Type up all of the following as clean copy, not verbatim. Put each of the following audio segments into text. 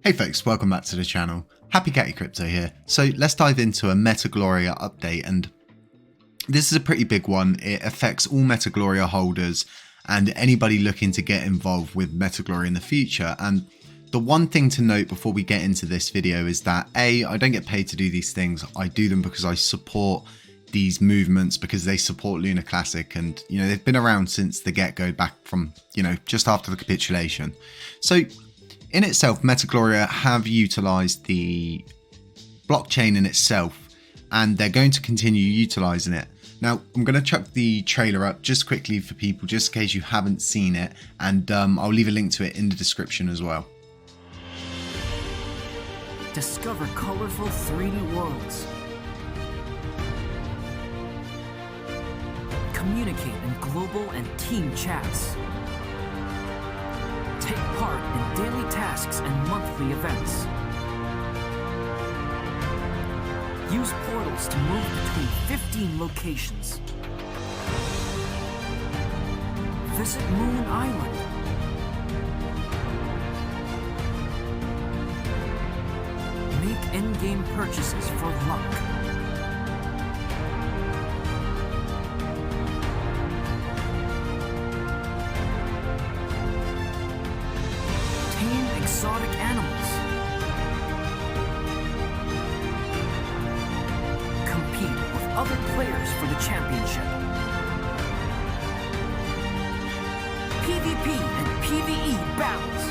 Hey folks, welcome back to the channel. Happy Catty Crypto here. So let's dive into a Metagloria update, and this is a pretty big one. It affects all Metagloria holders and anybody looking to get involved with Metagloria in the future. And the one thing to note before we get into this video is that I don't get paid to do these things. I do them because I support these movements, because they support Lunar Classic, and they've been around since the get-go, back from just after the capitulation. So in itself, Metagloria have utilized the blockchain in itself, and they're going to continue utilizing it. Now, I'm going to chuck the trailer up just quickly for people, just in case you haven't seen it, and I'll leave a link to it in the description as well. Discover colorful 3D worlds. Communicate in global and team chats. Take part in daily tasks and monthly events. Use portals to move between 15 locations. Visit Moon Island. Make in-game purchases for luck. Exotic animals. Compete with other players for the championship. PvP and PvE battles.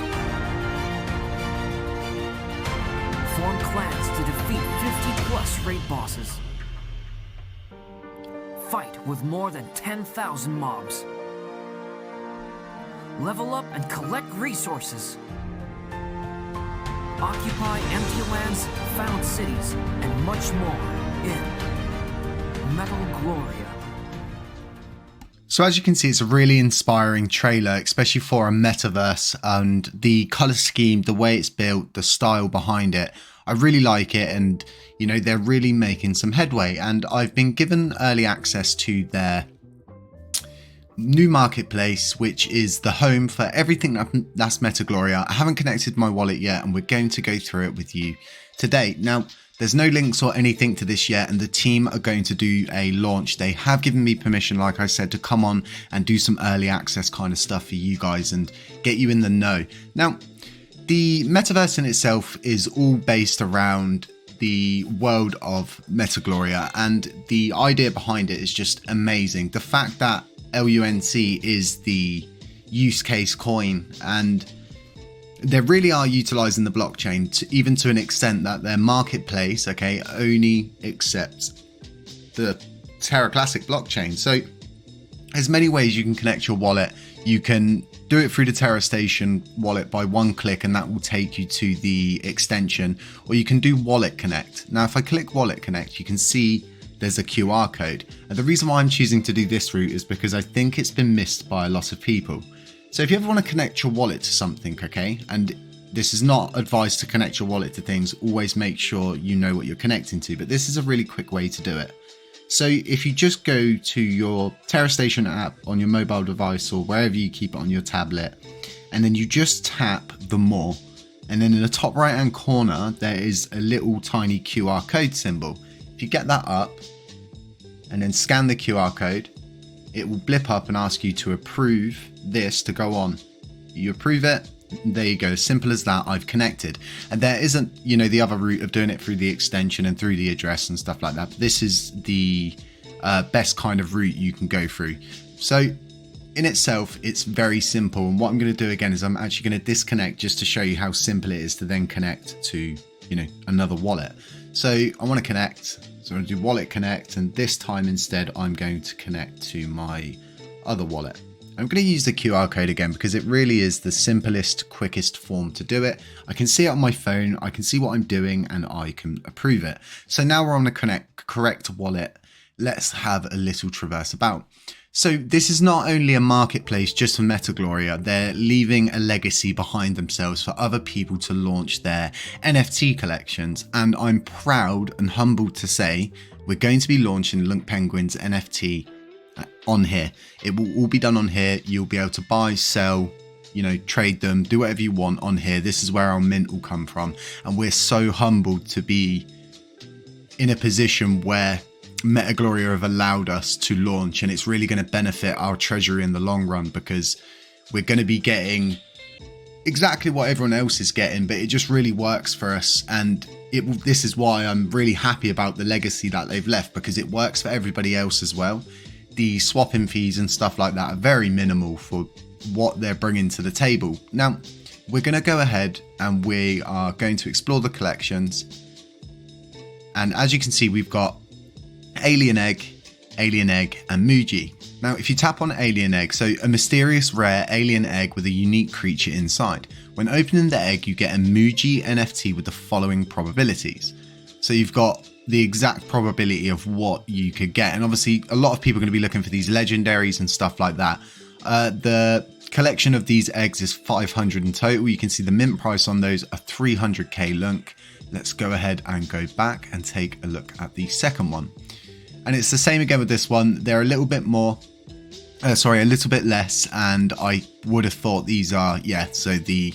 Form clans to defeat 50+ raid bosses. Fight with more than 10,000 mobs. Level up and collect resources. Occupy empty lands, found cities, and much more in Metagloria. So as you can see, it's a really inspiring trailer, especially for a metaverse, and the color scheme, the way it's built, the style behind it. I really like it, and they're really making some headway, and I've been given early access to their new marketplace, which is the home for everything that's Metagloria. I haven't connected my wallet yet, and we're going to go through it with you today. Now, there's no links or anything to this yet, and the team are going to do a launch. They have given me permission, like I said, to come on and do some early access kind of stuff for you guys and get you in the know. Now, the metaverse in itself is all based around the world of Metagloria, and the idea behind it is just amazing. The fact that LUNC is the use case coin, and they really are utilizing the blockchain even to an extent that their marketplace, only accepts the Terra Classic blockchain. So there's many ways you can connect your wallet. You can do it through the Terra Station wallet by one click, and that will take you to the extension, or you can do Wallet Connect. Now, if I click Wallet Connect, you can see there's a QR code. And the reason why I'm choosing to do this route is because I think it's been missed by a lot of people. So if you ever want to connect your wallet to something, and this is not advice to connect your wallet to things, always make sure you know what you're connecting to, but this is a really quick way to do it. So if you just go to your Terra Station app on your mobile device or wherever you keep it on your tablet, and then you just tap the more, and then in the top right hand corner there is a little tiny QR code symbol. If you get that up and then scan the QR code, it will blip up and ask you to approve this to go on. You approve it, there you go, simple as that. I've connected. And there isn't the other route of doing it through the extension and through the address and stuff like that, but this is the best kind of route you can go through. So in itself, it's very simple, and what I'm going to do again is I'm actually going to disconnect just to show you how simple it is to then connect to another wallet. So I want to connect, so I'm going to do Wallet Connect, and this time instead I'm going to connect to my other wallet. I'm going to use the QR code again because it really is the simplest, quickest form to do it. I can see it on my phone, I can see what I'm doing, and I can approve it. So now we're on the correct wallet. Let's have a little traverse about. So this is not only a marketplace just for Metagloria, they're leaving a legacy behind themselves for other people to launch their NFT collections. And I'm proud and humbled to say we're going to be launching Lunk Penguin's NFT on here. It will all be done on here. You'll be able to buy, sell, you know, trade them, do whatever you want on here. This is where our mint will come from. And we're so humbled to be in a position where Metagloria have allowed us to launch, and it's really going to benefit our treasury in the long run, because we're going to be getting exactly what everyone else is getting, but it just really works for us. And this is why I'm really happy about the legacy that they've left, because it works for everybody else as well. The swapping fees and stuff like that are very minimal for what they're bringing to the table. Now, we're going to go ahead and we are going to explore the collections. And as you can see, we've got Alien Egg, and Muji. Now, if you tap on Alien Egg, so a mysterious rare alien egg with a unique creature inside. When opening the egg, you get a Muji NFT with the following probabilities. So you've got the exact probability of what you could get. And obviously, a lot of people are going to be looking for these legendaries and stuff like that. The collection of these eggs is 500 in total. You can see the mint price on those are 300k lunk. Let's go ahead and go back and take a look at the second one. And it's the same again with this one. They're a little bit more, a little bit less. And I would have thought these are, yeah, so the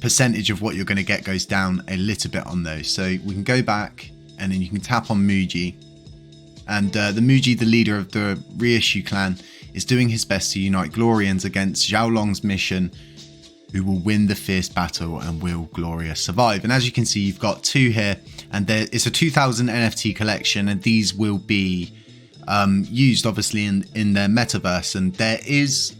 percentage of what you're going to get goes down a little bit on those. So we can go back and then you can tap on Muji. And the Muji, the leader of the reissue clan, is doing his best to unite Glorians against Xiaolong's mission, who will win the fierce battle and will Gloria survive. And as you can see, you've got two here, and it's a 2000 NFT collection, and these will be used obviously in their metaverse. And there is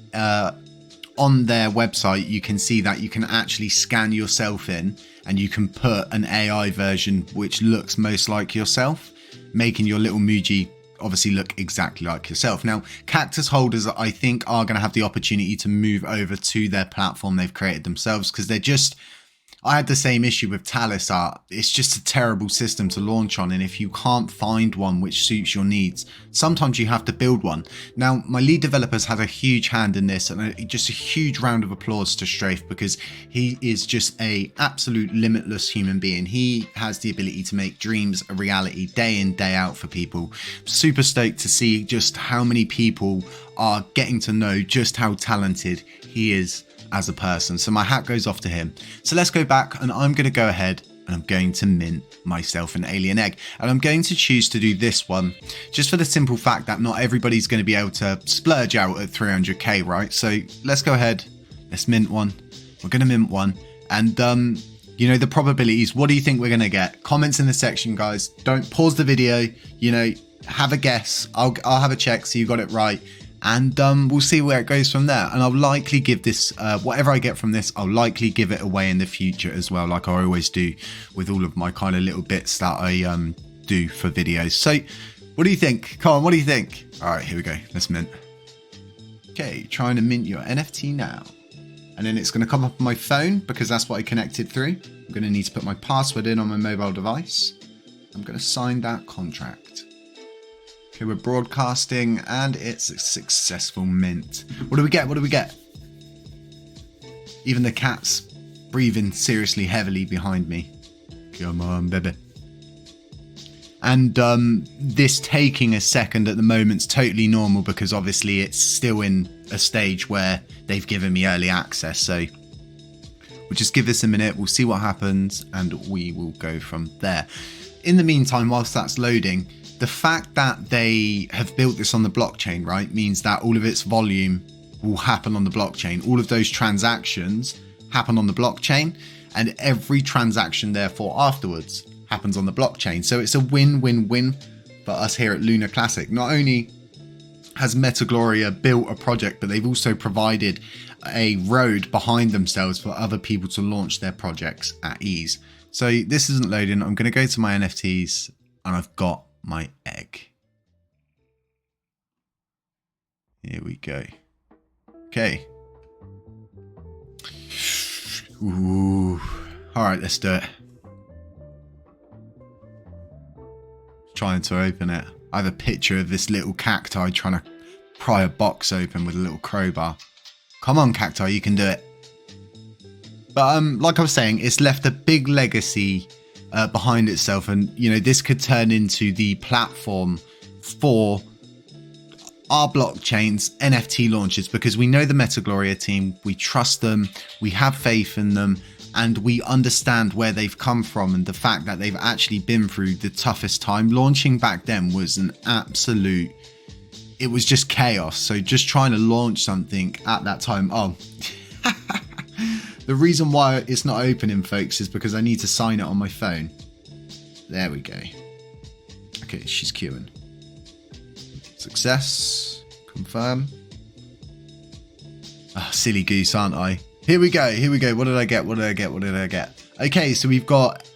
on their website, you can see that you can actually scan yourself in, and you can put an AI version which looks most like yourself, making your little Muji obviously look exactly like yourself. Now, Cactus holders, I think, are going to have the opportunity to move over to their platform they've created themselves, because they're just, I had the same issue with Talus Art. It's just a terrible system to launch on, and if you can't find one which suits your needs, sometimes you have to build one. Now, my lead developers had a huge hand in this, and just a huge round of applause to Strafe, because he is just a absolute limitless human being. He has the ability to make dreams a reality day in, day out for people. Super stoked to see just how many people are getting to know just how talented he is as a person. So my hat goes off to him. So let's go back, and I'm going to go ahead and I'm going to mint myself an alien egg, and I'm going to choose to do this one just for the simple fact that not everybody's going to be able to splurge out at 300k, right? So let's go ahead, let's mint one. We're going to mint one, and you know, the probabilities, what do you think we're going to get? Comments in the section, guys. Don't pause the video, you know, have a guess. I'll have a check so you got it right. And we'll see where it goes from there. And I'll likely give this, whatever I get from this, I'll likely give it away in the future as well, like I always do with all of my kind of little bits that I do for videos. So what do you think? Come on, what do you think? All right, here we go. Let's mint. Okay, trying to mint your NFT now. And then it's going to come up on my phone because that's what I connected through. I'm going to need to put my password in on my mobile device. I'm going to sign that contract. Okay, we're broadcasting, and it's a successful mint. What do we get? What do we get? Even the cat's breathing seriously heavily behind me. Come on, baby. And this taking a second at the moment's totally normal, because obviously it's still in a stage where they've given me early access. So we'll just give this a minute. We'll see what happens, and we will go from there. In the meantime, whilst that's loading, the fact that they have built this on the blockchain, right, means that all of its volume will happen on the blockchain. All of those transactions happen on the blockchain, and every transaction, therefore, afterwards happens on the blockchain. So it's a win-win-win for us here at Lunar Classic. Not only has Metagloria built a project, but they've also provided a road behind themselves for other people to launch their projects at ease. So this isn't loading. I'm going to go to my NFTs, and I've got my egg. Here we go. Okay. Ooh. All right, let's do it. Trying to open it. I have a picture of this little cacti trying to pry a box open with a little crowbar. Come on, cacti, you can do it. But like I was saying, it's left a big legacy behind itself, and you know, this could turn into the platform for our blockchains, NFT launches, because we know the Metagloria team, we trust them, we have faith in them, and we understand where they've come from and the fact that they've actually been through the toughest time. Launching back then was an absolute, it was just chaos. So just trying to launch something at that time. Oh, the reason why it's not opening, folks, is because I need to sign it on my phone. There we go. Okay, she's queuing. Success. Confirm. Oh, silly goose, aren't I? Here we go. Here we go. What did I get? What did I get? What did I get? Okay, so we've got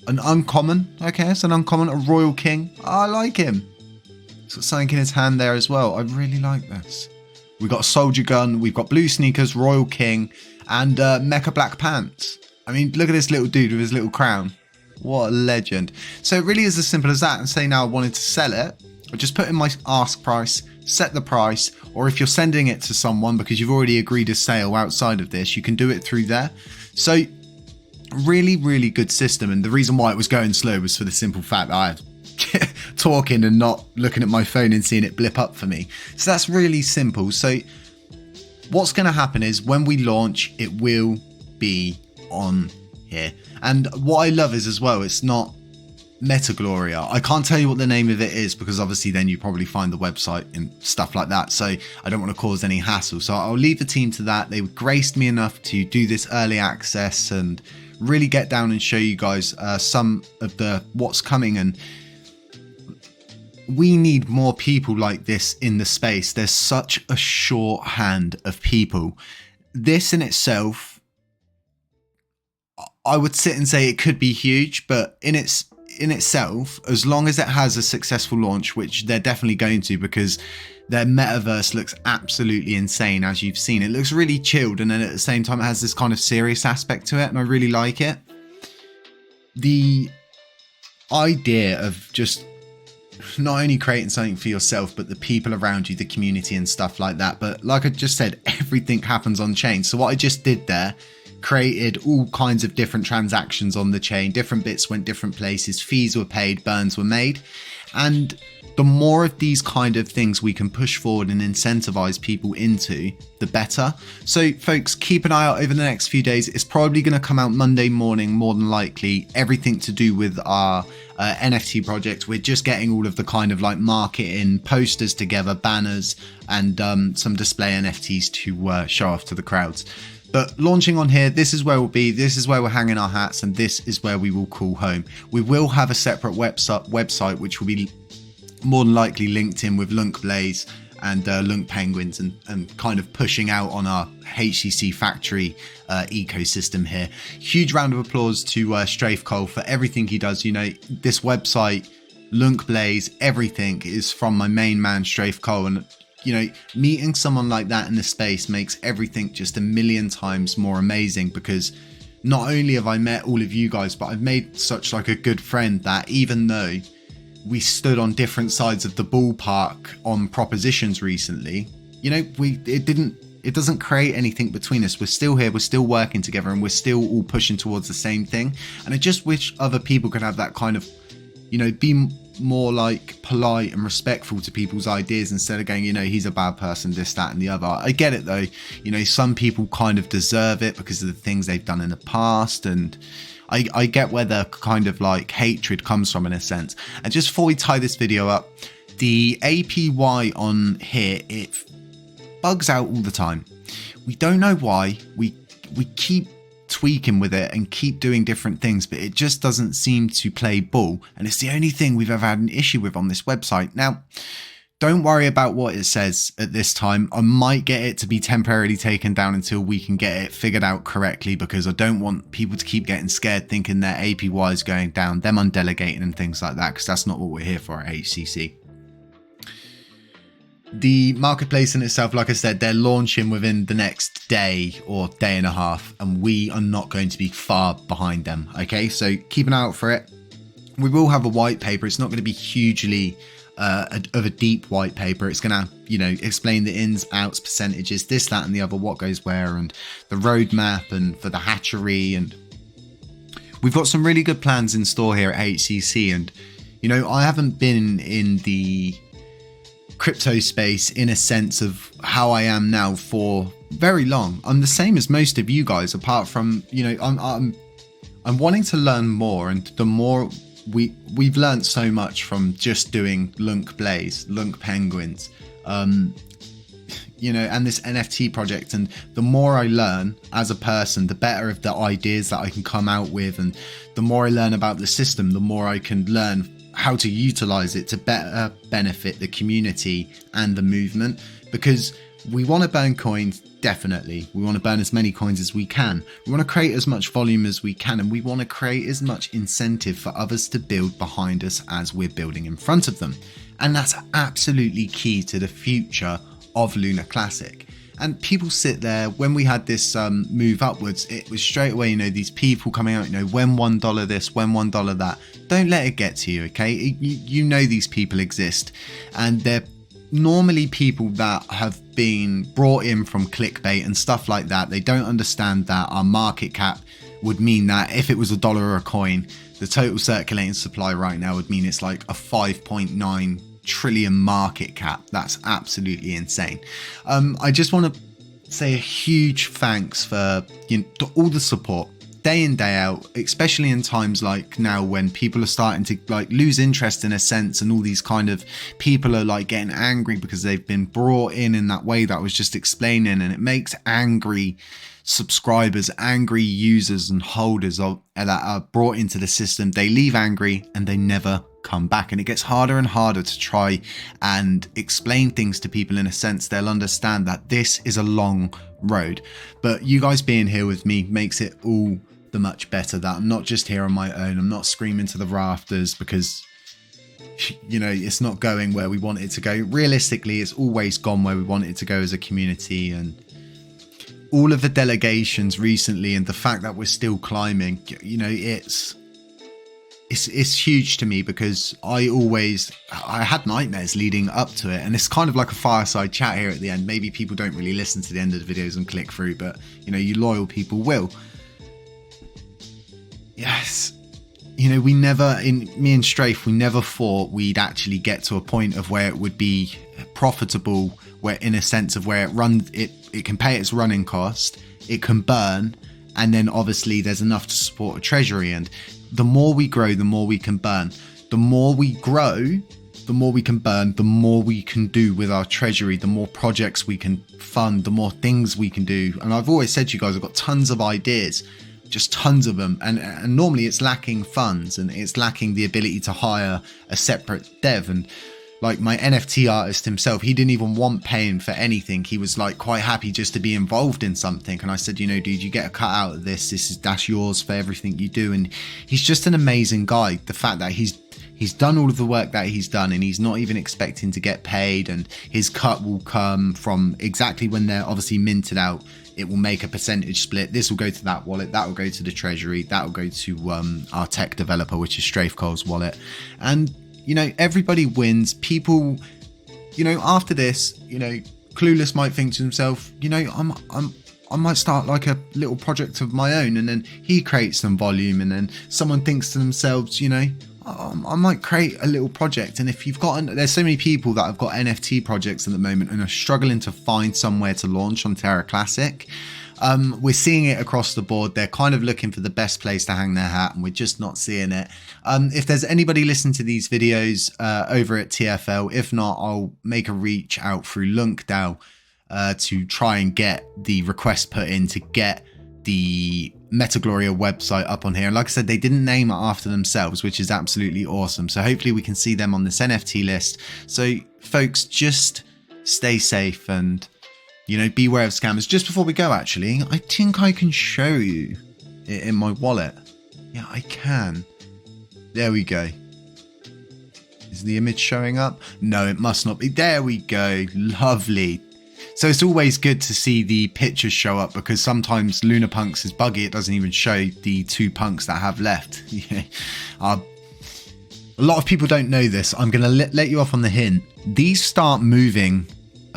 an uncommon. Okay, it's an uncommon. A Royal King. Oh, I like him. He's got something in his hand there as well. I really like this. We've got a Soldier Gun. We've got Blue Sneakers, Royal King, and Mecha Black Pants. I mean, look at this little dude with his little crown. What a legend. So it really is as simple as that. And say now I wanted to sell it. I just put in my ask price, set the price, or if you're sending it to someone because you've already agreed a sale outside of this, you can do it through there. So really, really good system. And the reason why it was going slow was for the simple fact that I was talking and not looking at my phone and seeing it blip up for me. So that's really simple. So what's going to happen is when we launch, it will be on here. And what I love is as well, it's not Metagloria. I can't tell you what the name of it is because obviously then you probably find the website and stuff like that. So I don't want to cause any hassle. So I'll leave the team to that. They graced me enough to do this early access and really get down and show you guys some of the what's coming. And we need more people like this in the space. There's such a shorthand of people. This in itself, I would sit and say it could be huge, but in itself, as long as it has a successful launch, which they're definitely going to, because their metaverse looks absolutely insane, as you've seen. It looks really chilled, and then at the same time it has this kind of serious aspect to it, and I really like it. The idea of just not only creating something for yourself, but the people around you, the community and stuff like that. But like I just said, everything happens on chain. So what I just did there, created all kinds of different transactions on the chain. Different bits went different places. Fees were paid, burns were made. And the more of these kind of things we can push forward and incentivize people into, the better. So folks, keep an eye out over the next few days. It's probably going to come out Monday morning, more than likely. Everything to do with our NFT project. We're just getting all of the kind of like marketing posters together, banners, and some display NFTs to show off to the crowds. But launching on here, this is where we'll be, this is where we're hanging our hats, and this is where we will call home. We will have a separate website which will be more than likely linked in with Lunk Blaze and Lunk Penguins, and kind of pushing out on our HCC factory ecosystem here. Huge round of applause to Strafe Cole for everything he does. You know, this website, Lunk Blaze, everything is from my main man, Strafe Cole, and you know, meeting someone like that in the space makes everything just a million times more amazing, because not only have I met all of you guys, but I've made such like a good friend that even though we stood on different sides of the ballpark on propositions recently, you know, it doesn't create anything between us. We're still here, we're still working together, and we're still all pushing towards the same thing. And I just wish other people could have that kind of, you know, be more like polite and respectful to people's ideas instead of going, you know, he's a bad person, this, that and the other. I get it though, you know, some people kind of deserve it because of the things they've done in the past, and I get where the kind of like hatred comes from in a sense. And just before we tie this video up, the APY on here, it bugs out all the time. We don't know why. We keep tweaking with it and keep doing different things, but it just doesn't seem to play ball, and it's the only thing we've ever had an issue with on this website. Now, don't worry about what it says at this time. I might get it to be temporarily taken down until we can get it figured out correctly, because I don't want people to keep getting scared thinking their APY is going down, them undelegating and things like that, because that's not what we're here for at HCC. The marketplace in itself, like I said, they're launching within the next day or day and a half, and we are not going to be far behind them. Okay, so keep an eye out for it. We will have a white paper. It's not going to be hugely of a deep white paper. It's going to, you know, explain the ins, outs, percentages, this, that, and the other, what goes where, and the roadmap, and for the hatchery. And we've got some really good plans in store here at HCC. And, you know, I haven't been in the crypto space in a sense of how I am now for very long. I'm the same as most of you guys, apart from, you know, I'm wanting to learn more, and the more we've learned so much from just doing Lunk Blaze, Lunk Penguins, you know, and this NFT project. And the more I learn as a person, the better of the ideas that I can come out with, and the more I learn about the system, the more I can learn how to utilize it to better benefit the community and the movement. Because we want to burn coins, definitely. We want to burn as many coins as we can. We want to create as much volume as we can, and we want to create as much incentive for others to build behind us as we're building in front of them. And that's absolutely key to the future of Lunar Classic. And people sit there, when we had this move upwards, it was straight away, you know, these people coming out, you know, when $1 this, when $1 that. Don't let it get to you, okay? You know these people exist, and they're normally people that have been brought in from clickbait and stuff like that. They don't understand that our market cap would mean that if it was $1 or a coin, the total circulating supply right now would mean it's like a 5.9 trillion market cap. That's absolutely insane. I just want to say a huge thanks for, you know, to all the support day in, day out, especially in times like now when people are starting to like lose interest in a sense, and all these kind of people are like getting angry because they've been brought in that way that I was just explaining, and it makes angry subscribers, angry users and holders that are brought into the system. They leave angry and they never come back, and it gets harder and harder to try and explain things to people in a sense they'll understand that this is a long road. But you guys being here with me makes it all the much better that I'm not just here on my own. I'm not screaming to the rafters because, you know, it's not going where we want it to go. Realistically, it's always gone where we want it to go as a community. And all of the delegations recently, and the fact that we're still climbing, you know, it's huge to me, because I had nightmares leading up to it. And it's kind of like a fireside chat here at the end. Maybe people don't really listen to the end of the videos and click through, but you know, you loyal people will. Yes, you know, me and Strafe, we never thought we'd actually get to a point of where it would be profitable, where in a sense of where it can pay its running cost, it can burn, and then obviously there's enough to support a treasury. And the more we grow, the more we can burn. The more we grow, the more we can burn, the more we can do with our treasury, the more projects we can fund, the more things we can do. And I've always said to you guys, I've got tons of ideas, just tons of them. And normally it's lacking funds, and it's lacking the ability to hire a separate dev. And like my NFT artist himself, he didn't even want paying for anything. He was like quite happy just to be involved in something. And I said, you know, dude, you get a cut out of this. That's yours for everything you do. And he's just an amazing guy. The fact that he's done all of the work that he's done, and he's not even expecting to get paid, and his cut will come from exactly when they're obviously minted out. It will make a percentage split. This will go to that wallet, that will go to the treasury, that will go to our tech developer, which is Strafe Cole's wallet. And you know, everybody wins. People, you know, after this, you know, Clueless might think to himself, you know, I might start like a little project of my own, and then he creates some volume, and then someone thinks to themselves, you know, I might create a little project. And if you've got, there's so many people that have got NFT projects at the moment and are struggling to find somewhere to launch on Terra Classic. We're seeing it across the board. They're kind of looking for the best place to hang their hat, and we're just not seeing it. If there's anybody listening to these videos over at TFL, if not, I'll make a reach out through LunkDAO to try and get the request put in to get the Metagloria website up on here. And like I said, they didn't name it after themselves, which is absolutely awesome. So hopefully we can see them on this NFT list. So folks, just stay safe and, you know, beware of scammers. Just before we go, actually, I think I can show you it in my wallet. Yeah, I can. There we go. Is the image showing up? No, it must not be. There we go. Lovely. So it's always good to see the pictures show up, because sometimes Lunar Punks is buggy. It doesn't even show the 2 punks that have left. A lot of people don't know this. I'm going to let you off on the hint. These start moving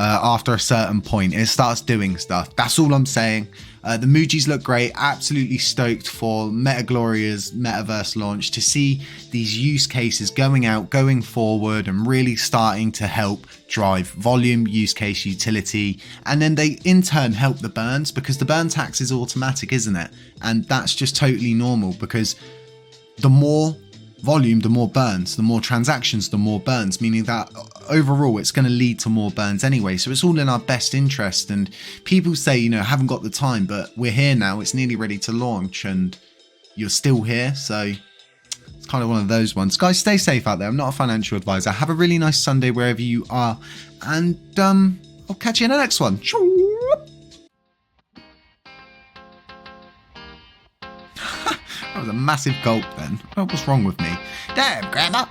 after a certain point. It starts doing stuff. That's all I'm saying. The emojis look great. Absolutely stoked for Metagloria's metaverse launch to see these use cases going out, going forward, and really starting to help drive volume, use case, utility, and then they in turn help the burns, because the burn tax is automatic, isn't it? And that's just totally normal, because the more volume, the more burns, the more transactions, the more burns, meaning that overall it's going to lead to more burns anyway. So it's all in our best interest. And people say, you know, haven't got the time, but we're here now. It's nearly ready to launch and you're still here. So it's kind of one of those ones. Guys, stay safe out there. I'm not a financial advisor. Have a really nice Sunday wherever you are. And I'll catch you in the next one. That was a massive gulp then. What's wrong with me? Damn, Grandma.